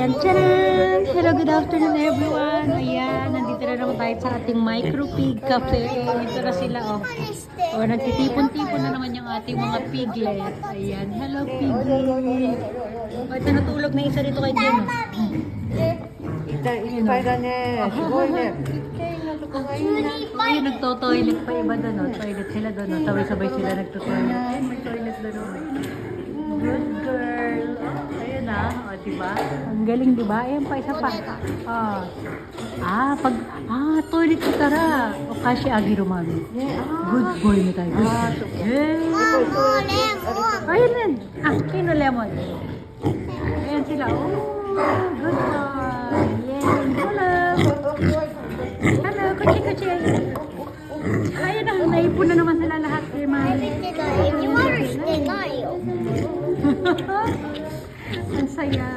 Ayan, tcharan! Hello, good afternoon everyone. Ayan, nandito na naman tayo sa ating Micro Pig Cafe. Ito na sila, oh. Oh, nagtitipon-tipon na naman yung ating mga piglet. Ayan, hello piggy. Oh, ito natulog na isa dito kay Jeno. いっぱいだね。すごいね。 Ayun, nagto-toilet pa iba doon, oh. Toilet sila doon, oh. Sabay-sabay sila nagto-toilet. Ay, may toilet doon, oh. Good girl. Ayun na, oh, diba? Ang galing, diba? Ayan pa, isa pa. Toilet ka tara. O kasi agi rumami. Good boy na tayo. Yay! Ayun na. Kino lemon. Ayan sila. Oh, good boy. Yay! Hello. Hello, kuchi-kuchi. Ayun na, naipon na naman sila lahat. Ang saya.